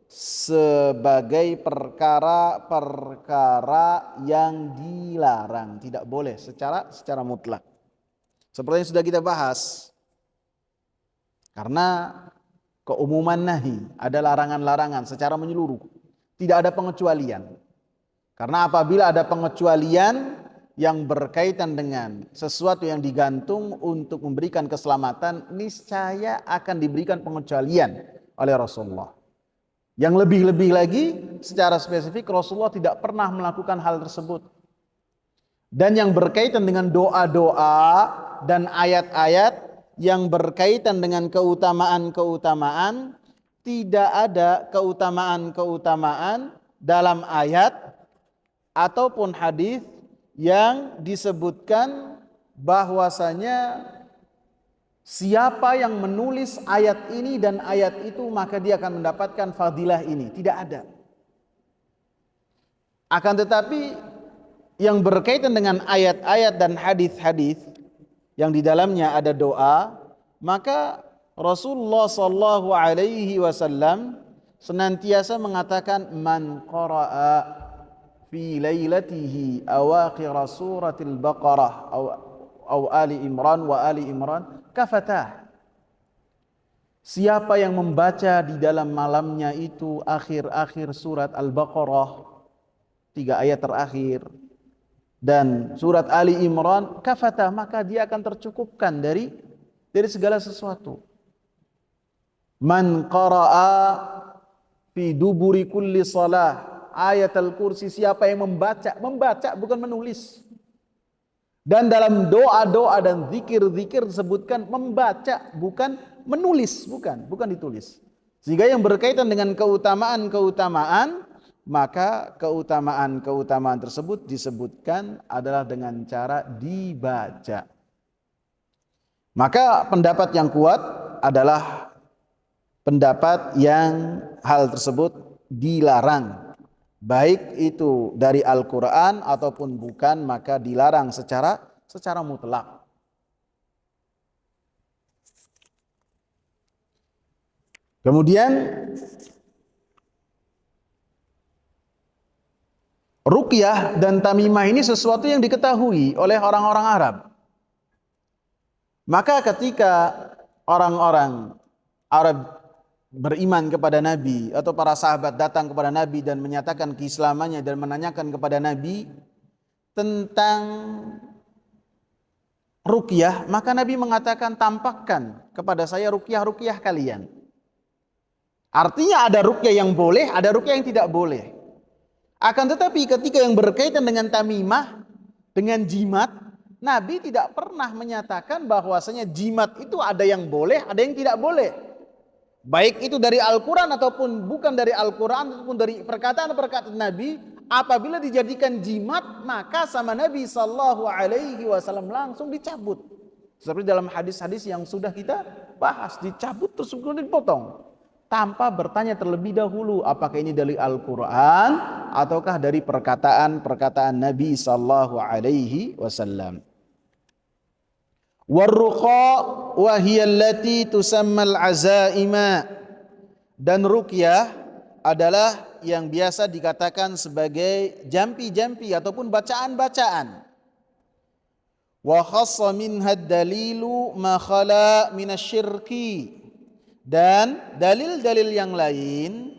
sebagai perkara-perkara yang dilarang, tidak boleh secara mutlak. Seperti yang sudah kita bahas. Karena keumuman nahi, ada larangan-larangan secara menyeluruh. Tidak ada pengecualian. Karena apabila ada pengecualian yang berkaitan dengan sesuatu yang digantung untuk memberikan keselamatan, niscaya akan diberikan pengecualian oleh Rasulullah. Yang lebih-lebih lagi, secara spesifik Rasulullah tidak pernah melakukan hal tersebut. Dan yang berkaitan dengan doa-doa dan ayat-ayat yang berkaitan dengan keutamaan-keutamaan, tidak ada keutamaan-keutamaan dalam ayat ataupun hadis yang disebutkan bahwasanya siapa yang menulis ayat ini dan ayat itu maka dia akan mendapatkan fadilah ini. Tidak ada. Akan tetapi yang berkaitan dengan ayat-ayat dan hadis-hadis yang di dalamnya ada doa, maka Rasulullah sallallahu alaihi wasallam senantiasa mengatakan man qara'a fi lailatihi awakhir suratil Baqarah au Ali Imran wa Ali Imran kafatah. Siapa yang membaca di dalam malamnya itu akhir-akhir surat Al-Baqarah, 3 ayat terakhir, dan surat Ali Imran, kafatah, maka dia akan tercukupkan dari segala sesuatu. Man qara'a fi duburi kulli salah ayat al-kursi, siapa yang membaca bukan menulis. Dan dalam doa-doa dan zikir-zikir disebutkan membaca, bukan menulis, bukan ditulis. Sehingga yang berkaitan dengan keutamaan-keutamaan, maka keutamaan-keutamaan tersebut disebutkan adalah dengan cara dibaca. Maka pendapat yang kuat adalah pendapat yang hal tersebut dilarang. Baik itu dari Al-Quran ataupun bukan, maka dilarang secara mutlak. Kemudian ruqyah dan tamimah ini sesuatu yang diketahui oleh orang-orang Arab. Maka ketika orang-orang Arab beriman kepada Nabi atau para sahabat datang kepada Nabi dan menyatakan keislamannya dan menanyakan kepada Nabi tentang ruqyah, maka Nabi mengatakan, tampakkan kepada saya ruqyah kalian. Artinya ada ruqyah yang boleh, ada ruqyah yang tidak boleh. Akan tetapi ketika yang berkaitan dengan tamimah, dengan jimat, Nabi tidak pernah menyatakan bahwasanya jimat itu ada yang boleh, ada yang tidak boleh. Baik itu dari Al-Quran ataupun bukan dari Al-Quran, ataupun dari perkataan-perkataan Nabi, apabila dijadikan jimat, maka sama Nabi Sallallahu Alaihi Wasallam langsung dicabut. Seperti dalam hadis-hadis yang sudah kita bahas, dicabut terus kemudian dipotong, tanpa bertanya terlebih dahulu apakah ini dari Al-Quran ataukah dari perkataan-perkataan Nabi Sallallahu Alaihi Wasallam. Warruqa wa hiya allati tusammal azaima, dan ruqyah adalah yang biasa dikatakan sebagai jampi-jampi ataupun bacaan-bacaan. Wa khassa minha dalilu ma khala minasyirki, dan dalil-dalil yang lain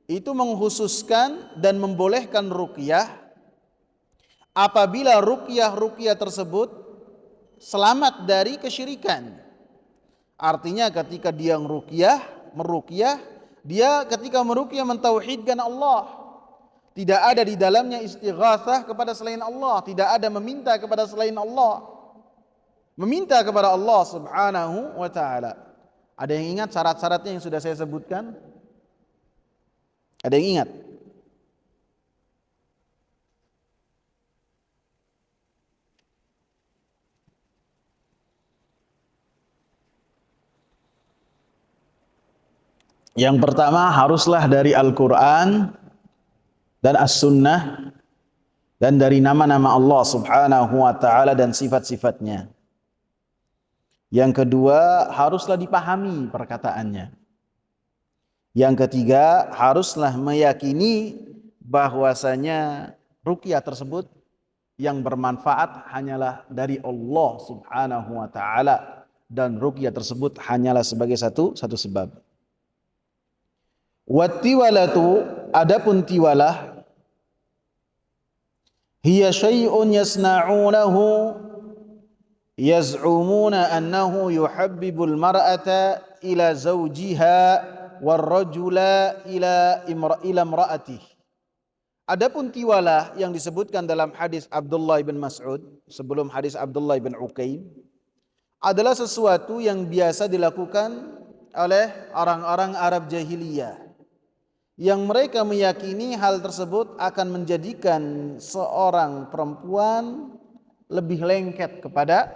itu mengkhususkan dan membolehkan ruqyah apabila ruqyah tersebut selamat dari kesyirikan. Artinya ketika dia meruqyah, dia ketika meruqyah mentauhidkan Allah. Tidak ada di dalamnya istighatsah kepada selain Allah, tidak ada meminta kepada selain Allah. Meminta kepada Allah Subhanahu wa taala. Ada yang ingat syarat-syaratnya yang sudah saya sebutkan? Ada yang ingat? Yang pertama, haruslah dari Al-Quran dan As-Sunnah dan dari nama-nama Allah Subhanahu wa ta'ala dan sifat-sifatnya. Yang kedua, haruslah dipahami perkataannya. Yang ketiga, haruslah meyakini bahwasanya ruqyah tersebut yang bermanfaat hanyalah dari Allah Subhanahu wa ta'ala, dan ruqyah tersebut hanyalah sebagai satu sebab. Wattiwalatu, adapun tiwalah, hiya syai'un yasna'unahu yaz'umuna annahu yuhabbibul mar'ata ila zawjiha warrajula ila imra'atih. Adapun tiwalah yang disebutkan dalam hadis Abdullah bin Mas'ud sebelum hadis Abdullah bin Uqaim adalah sesuatu yang biasa dilakukan oleh orang-orang Arab jahiliyah, yang mereka meyakini hal tersebut akan menjadikan seorang perempuan lebih lengket kepada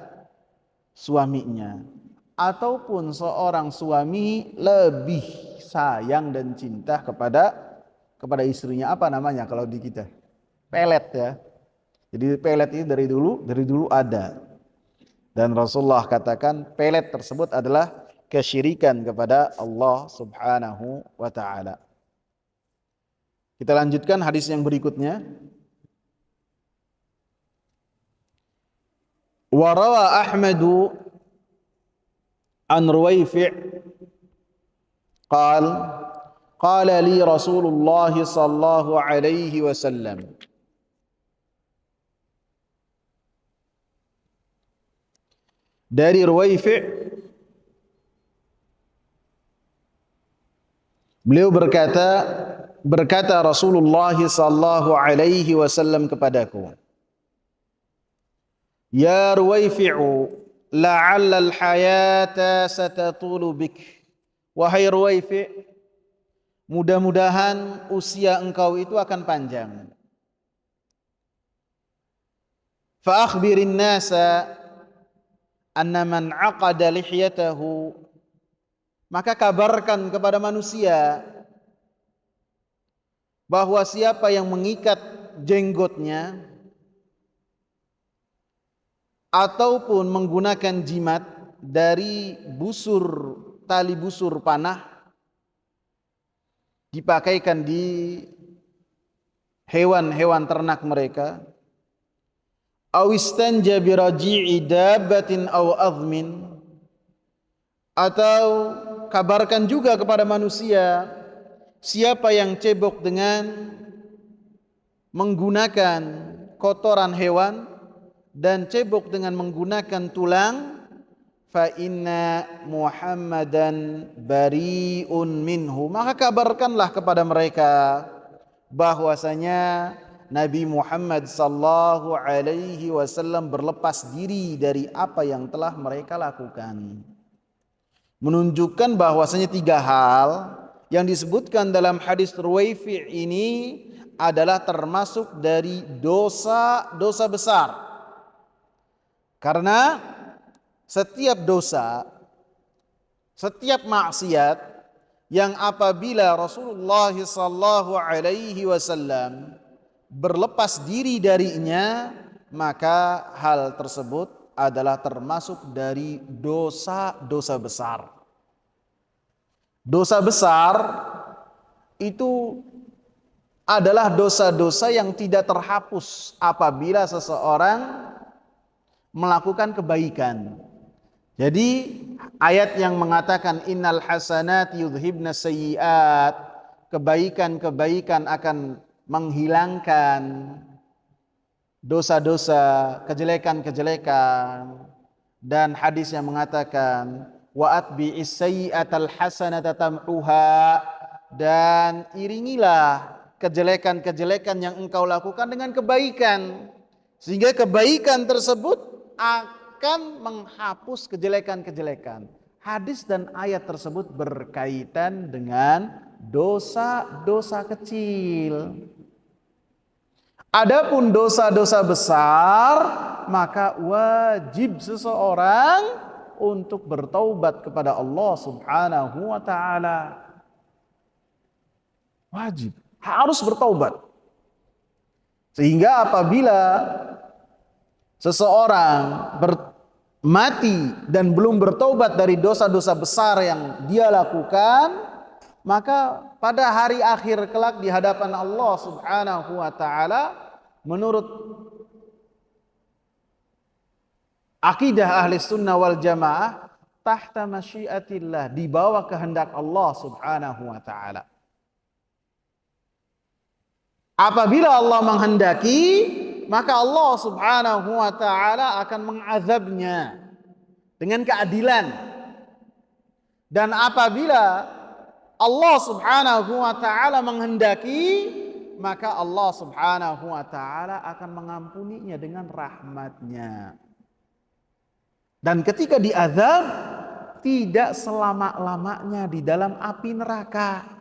suaminya, ataupun seorang suami lebih sayang dan cinta kepada istrinya. Apa namanya kalau di kita? Pelet ya. Jadi pelet ini dari dulu ada. Dan Rasulullah katakan pelet tersebut adalah kesyirikan kepada Allah Subhanahu wa taala. Kita lanjutkan hadis yang berikutnya. Wa rawa Ahmadu an Ruwaifi' qala li Rasulullah sallallahu alaihi wasallam. Dari Ruwaifi' beliau berkata Rasulullah sallallahu alaihi wasallam kepadaku, ya Ruwaifi'u la'alla al-hayata satatulu bik. Wahai Ruwaifi', mudah-mudahan usia engkau itu akan panjang. Fa akhbirin nasa anna man 'aqada lihyatahu, maka kabarkan kepada manusia bahwa siapa yang mengikat jenggotnya ataupun menggunakan jimat dari tali busur panah dipakaikan di hewan-hewan ternak mereka, awistanja biraji'i dabbatin aw azmin, atau kabarkan juga kepada manusia siapa yang cebok dengan menggunakan kotoran hewan dan cebok dengan menggunakan tulang, fa inna Muhammadan bari'un minhu, maka kabarkanlah kepada mereka bahwasanya Nabi Muhammad sallallahu alaihi wasallam berlepas diri dari apa yang telah mereka lakukan. Menunjukkan bahwasanya 3 hal yang disebutkan dalam hadis Ruwaifi' ini adalah termasuk dari dosa-dosa besar. Karena setiap dosa, setiap maksiat yang apabila Rasulullah sallallahu alaihi wasallam berlepas diri darinya, maka hal tersebut adalah termasuk dari dosa-dosa besar. Dosa besar itu adalah dosa-dosa yang tidak terhapus apabila seseorang melakukan kebaikan. Jadi ayat yang mengatakan innal hasanati yudhibna sayyiat, kebaikan-kebaikan akan menghilangkan dosa-dosa, kejelekan-kejelekan, dan hadis yang mengatakan wa atbi'is sayyi'atal hasanata tamhuha, dan iringilah kejelekan-kejelekan yang engkau lakukan dengan kebaikan, sehingga kebaikan tersebut akan menghapus kejelekan-kejelekan. Hadis dan ayat tersebut berkaitan dengan dosa-dosa kecil. Adapun dosa-dosa besar, maka wajib seseorang untuk bertaubat kepada Allah Subhanahu wa taala. Wajib, harus bertaubat. Sehingga apabila seseorang mati dan belum bertaubat dari dosa-dosa besar yang dia lakukan, maka pada hari akhir kelak di hadapan Allah Subhanahu wa taala, menurut akidah ahli sunnah wal jamaah, tahta masyiatillah, di bawah kehendak Allah Subhanahu wa taala. Apabila Allah menghendaki, maka Allah Subhanahu wa taala akan mengazabnya dengan keadilan. Dan apabila Allah Subhanahu wa taala menghendaki, maka Allah Subhanahu wa taala akan mengampuninya dengan rahmatnya. Dan ketika diazab, tidak selama-lamanya di dalam api neraka.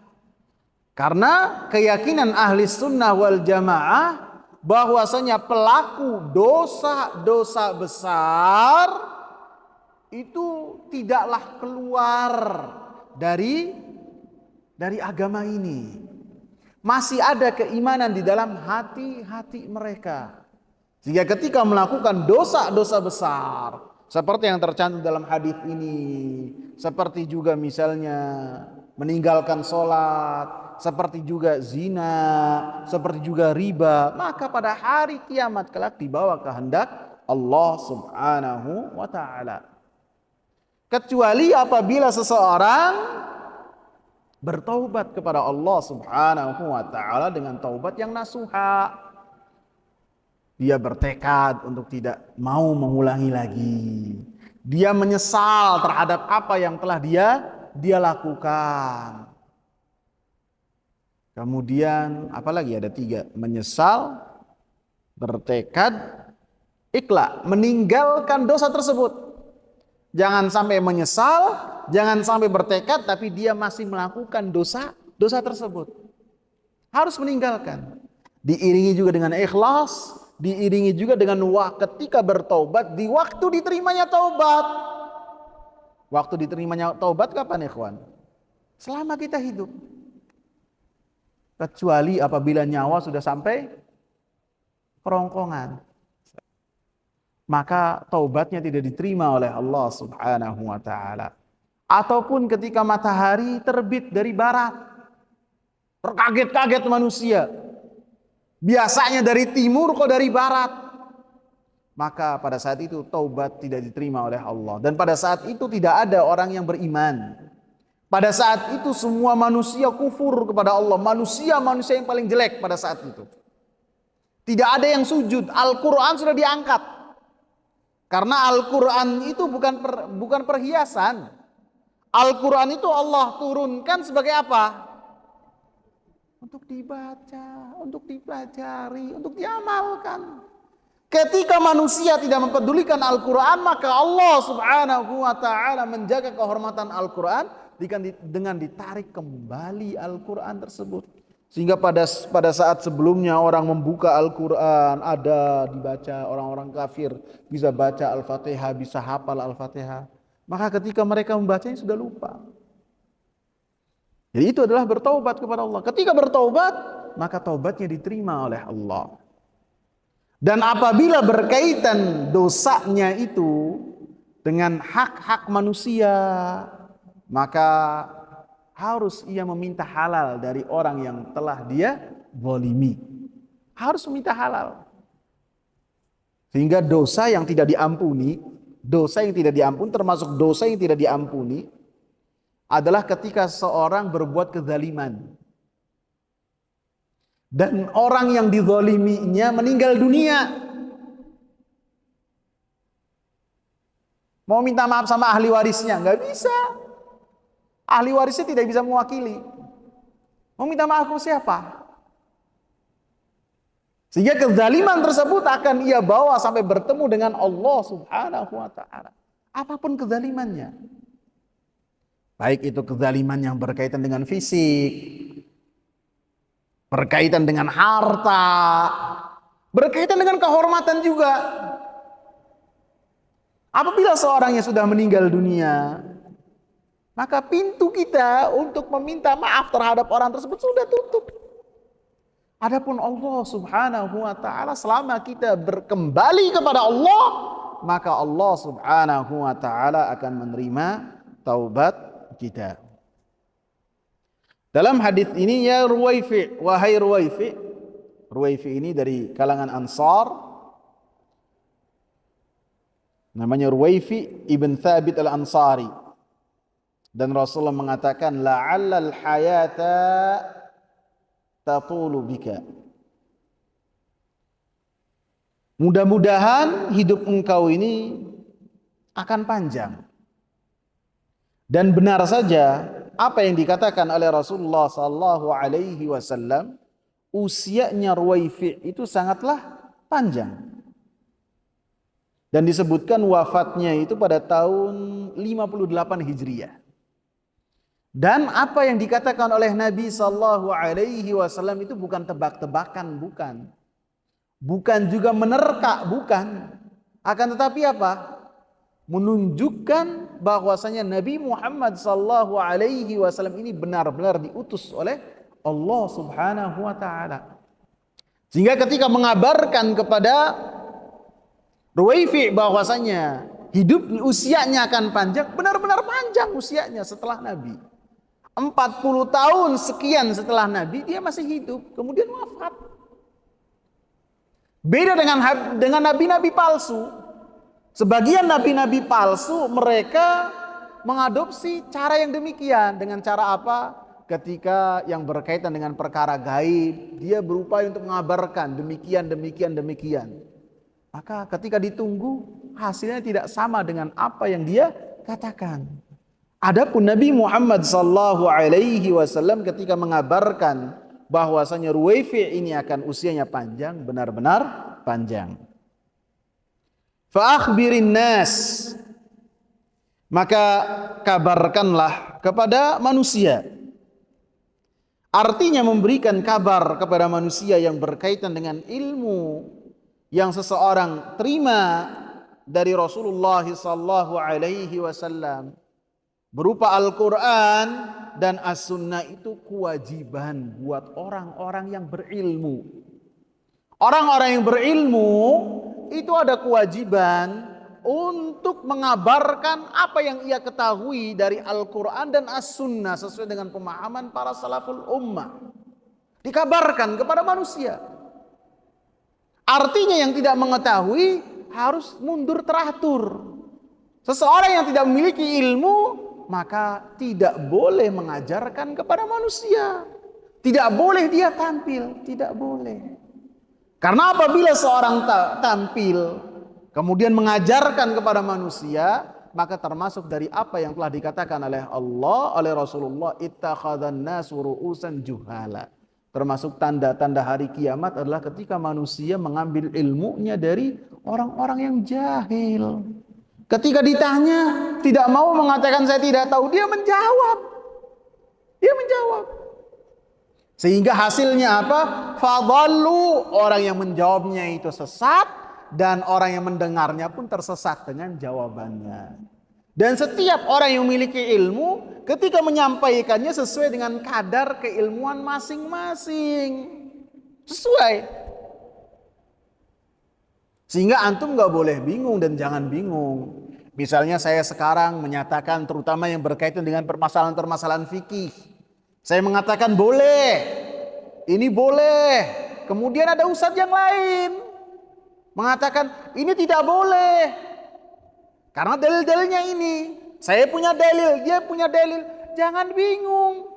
Karena keyakinan ahli sunnah wal jamaah bahwasanya pelaku dosa-dosa besar itu tidaklah keluar dari agama ini. Masih ada keimanan di dalam hati-hati mereka. Sehingga ketika melakukan dosa-dosa besar, Seperti yang tercantum dalam hadis ini, seperti juga misalnya meninggalkan sholat, seperti juga zina, seperti juga riba, maka pada hari kiamat kelak dibawa kehendak Allah Subhanahu wa taala. Kecuali apabila seseorang bertaubat kepada Allah Subhanahu wa taala dengan taubat yang nasuha. Dia bertekad untuk tidak mau mengulangi lagi. Dia menyesal terhadap apa yang telah dia lakukan. Kemudian apalagi ada 3, menyesal, bertekad, ikhlas, meninggalkan dosa tersebut. Jangan sampai menyesal, jangan sampai bertekad tapi dia masih melakukan dosa tersebut. Harus meninggalkan. Diiringi juga dengan ikhlas, diiringi juga dengan ketika bertaubat, di waktu diterimanya taubat. Waktu diterimanya taubat kapan, ikhwan? Selama kita hidup. Kecuali apabila nyawa sudah sampai kerongkongan, maka taubatnya tidak diterima oleh Allah Subhanahu wa taala. Ataupun ketika matahari terbit dari barat, terkaget-kaget manusia, biasanya dari timur kok dari barat, maka pada saat itu taubat tidak diterima oleh Allah. Dan pada saat itu tidak ada orang yang beriman. Pada saat itu semua manusia kufur kepada Allah, manusia yang paling jelek pada saat itu. Tidak ada yang sujud, Al-Quran sudah diangkat. Karena Al-Quran itu bukan perhiasan. Al-Quran itu Allah turunkan sebagai apa? Untuk dibaca, untuk dipelajari, untuk diamalkan. Ketika manusia tidak mempedulikan Al-Quran, maka Allah Subhanahu wa taala menjaga kehormatan Al-Quran dengan ditarik kembali Al-Quran tersebut. Sehingga pada saat sebelumnya orang membuka Al-Quran, ada dibaca, orang-orang kafir bisa baca Al-Fatihah, bisa hafal Al-Fatihah. Maka ketika mereka membacanya sudah lupa. Jadi itu adalah bertaubat kepada Allah. Ketika bertaubat, maka taubatnya diterima oleh Allah. Dan apabila berkaitan dosanya itu dengan hak-hak manusia, maka harus ia meminta halal dari orang yang telah dia zalimi. Harus meminta halal. Sehingga dosa yang tidak diampuni termasuk dosa yang tidak diampuni adalah ketika seorang berbuat kezaliman. Dan orang yang dizaliminya meninggal dunia. Mau minta maaf sama ahli warisnya, nggak bisa. Ahli warisnya tidak bisa mewakili. Mau minta maaf ke siapa? Sehingga kezaliman tersebut akan ia bawa sampai bertemu dengan Allah Subhanahu wa taala. Apapun kezalimannya. Baik itu kezaliman yang berkaitan dengan fisik, berkaitan dengan harta, berkaitan dengan kehormatan juga. Apabila seorang yang sudah meninggal dunia, maka pintu kita untuk meminta maaf terhadap orang tersebut sudah tutup. Adapun Allah Subhanahu wa taala, selama kita berkembali kepada Allah, maka Allah Subhanahu wa taala akan menerima taubat kita. Dalam hadis ini, ya Ruwaifi, wahai Ruwaifi. Ruwaifi ini dari kalangan Ansar. Namanya Ruwaifi ibn Thabit al-Ansari. Dan Rasulullah mengatakan, la'allal hayata tatulu bika. Mudah-mudahan hidup engkau ini akan panjang. Dan benar saja apa yang dikatakan oleh Rasulullah sallallahu alaihi wasallam, usianya Ruwaifi itu sangatlah panjang. Dan disebutkan wafatnya itu pada tahun 58 Hijriah. Dan apa yang dikatakan oleh Nabi sallallahu alaihi wasallam itu bukan tebak-tebakan, bukan. Bukan juga menerka, bukan. Akan tetapi apa? Menunjukkan bahwasanya Nabi Muhammad sallallahu alaihi wasallam ini benar-benar diutus oleh Allah Subhanahu wa taala. Sehingga ketika mengabarkan kepada Ruwaifi bahwasanya hidup usianya akan panjang, benar-benar panjang usianya setelah Nabi. 40 tahun sekian setelah Nabi dia masih hidup, kemudian wafat. Beda dengan nabi-nabi palsu. Sebagian nabi-nabi palsu mereka mengadopsi cara yang demikian. Dengan cara apa? Ketika yang berkaitan dengan perkara gaib, dia berupaya untuk mengabarkan demikian, demikian, demikian. Maka ketika ditunggu, hasilnya tidak sama dengan apa yang dia katakan. Adapun Nabi Muhammad sallallahu alaihi wasallam ketika mengabarkan bahwasanya Ruwaifi' ini akan usianya panjang, benar-benar panjang. Fa akhbirin nas, maka kabarkanlah kepada manusia. Artinya memberikan kabar kepada manusia yang berkaitan dengan ilmu yang seseorang terima dari Rasulullah sallallahu alaihi wasallam berupa Al-Quran dan As-Sunnah, itu kewajiban buat orang-orang yang berilmu. Orang-orang yang berilmu itu ada kewajiban untuk mengabarkan apa yang ia ketahui dari Al-Quran dan As-Sunnah sesuai dengan pemahaman para salaful ummah. Dikabarkan kepada manusia. Artinya yang tidak mengetahui harus mundur teratur. Seseorang yang tidak memiliki ilmu maka tidak boleh mengajarkan kepada manusia. Tidak boleh dia tampil, tidak boleh. Karena apabila seorang tampil kemudian mengajarkan kepada manusia, maka termasuk dari apa yang telah dikatakan oleh Allah, oleh Rasulullah, ittakhadhan nasu ru'usan juhala. Termasuk tanda-tanda hari kiamat adalah ketika manusia mengambil ilmunya dari orang-orang yang jahil. Ketika ditanya tidak mau mengatakan saya tidak tahu, dia menjawab. Dia menjawab. Sehingga hasilnya apa? Fadhallu, orang yang menjawabnya itu sesat dan orang yang mendengarnya pun tersesat dengan jawabannya. Dan setiap orang yang memiliki ilmu ketika menyampaikannya sesuai dengan kadar keilmuan masing-masing. Sesuai. Sehingga antum gak boleh bingung dan jangan bingung. Misalnya saya sekarang menyatakan terutama yang berkaitan dengan permasalahan-permasalahan fikih. Saya mengatakan boleh. Ini boleh. Kemudian ada ustadz yang lain mengatakan ini tidak boleh. Karena dalil-dalilnya ini. Saya punya dalil, dia punya dalil. Jangan bingung.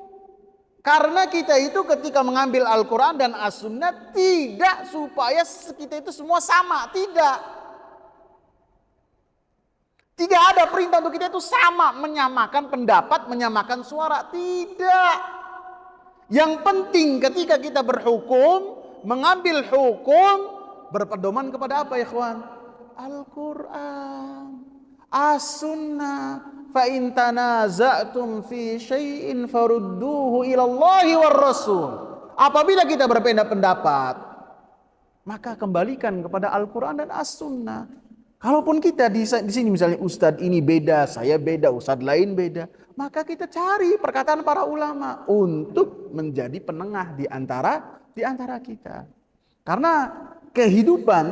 Karena kita itu ketika mengambil Al-Quran dan As-Sunnah tidak supaya kita itu semua sama. Tidak. Tidak ada perintah untuk kita itu sama. Menyamakan pendapat, menyamakan suara. Tidak. Yang penting ketika kita berhukum, mengambil hukum, berpedoman kepada apa ya kawan? Al-Quran, As-Sunnah. Fa in tanaza'tum fi syai'in farudduhu ila Allahi war Rasul. Apabila kita berbeda pendapat, maka kembalikan kepada Al-Quran dan As-Sunnah. Kalaupun kita di sini misalnya ustadz ini beda, saya beda, ustadz lain beda, maka kita cari perkataan para ulama untuk menjadi penengah di antara kita. Karena kehidupan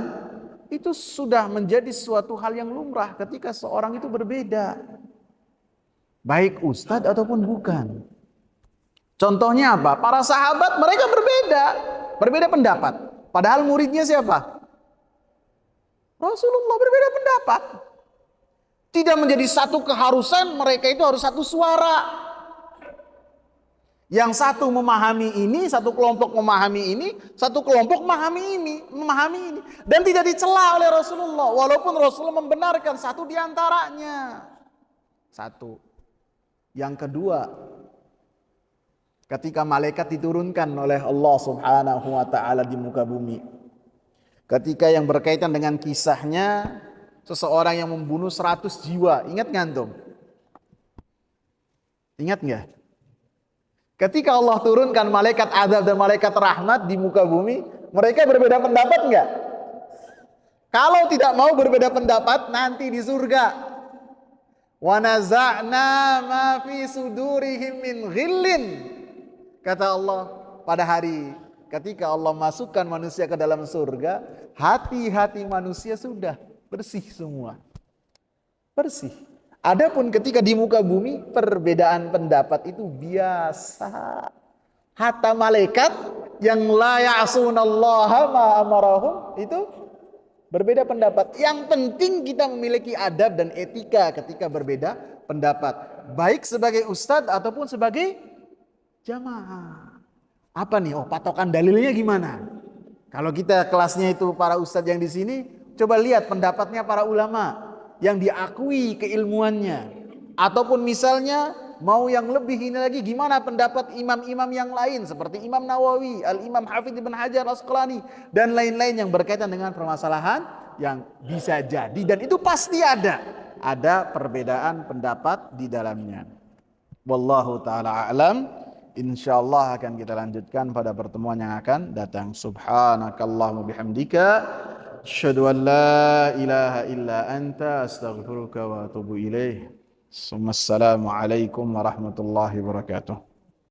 itu sudah menjadi suatu hal yang lumrah ketika seorang itu berbeda. Baik ustadz ataupun bukan. Contohnya apa? Para sahabat mereka berbeda pendapat. Padahal muridnya siapa? Rasulullah. Berbeda pendapat. Tidak menjadi satu keharusan mereka itu harus satu suara. Yang satu memahami ini, satu kelompok memahami ini, satu kelompok memahami ini. Dan tidak dicela oleh Rasulullah. Walaupun Rasulullah membenarkan satu di antaranya. Satu. Yang kedua, ketika malaikat diturunkan oleh Allah Subhanahu wa taala di muka bumi. Ketika yang berkaitan dengan kisahnya seseorang yang membunuh 100 jiwa. Ingat nggak antum? Ingat nggak? Ketika Allah turunkan malaikat azab dan malaikat rahmat di muka bumi, mereka berbeda pendapat nggak? Kalau tidak mau berbeda pendapat, nanti di surga. Wa naza'na ma fi sudurihim min ghillin. Kata Allah, pada hari ketika Allah masukkan manusia ke dalam surga, hati-hati manusia sudah bersih semua. bersih. Adapun ketika di muka bumi perbedaan pendapat itu biasa. Hatta malaikat yang la ya'sunallaha ma amarahum itu berbeda pendapat. Yang penting kita memiliki adab dan etika ketika berbeda pendapat, baik sebagai ustadz ataupun sebagai jamaah. Apa nih? Oh, patokan dalilnya gimana? Kalau kita kelasnya itu para ustadz yang di sini, coba lihat pendapatnya para ulama yang diakui keilmuannya. Ataupun misalnya mau yang lebih ini lagi, gimana pendapat imam-imam yang lain seperti Imam Nawawi, Al-Imam Hafidz Ibn Hajar Al-Asqalani dan lain-lain yang berkaitan dengan permasalahan yang bisa jadi dan itu pasti ada perbedaan pendapat di dalamnya. Wallahu taala a'lam. Insyaallah akan kita lanjutkan pada pertemuan yang akan datang. Subhanakallahumma bihamdika asyhadu an la ilaha illa anta astaghfiruka wa atubu ilaih. Assalamualaikum warahmatullahi wabarakatuh.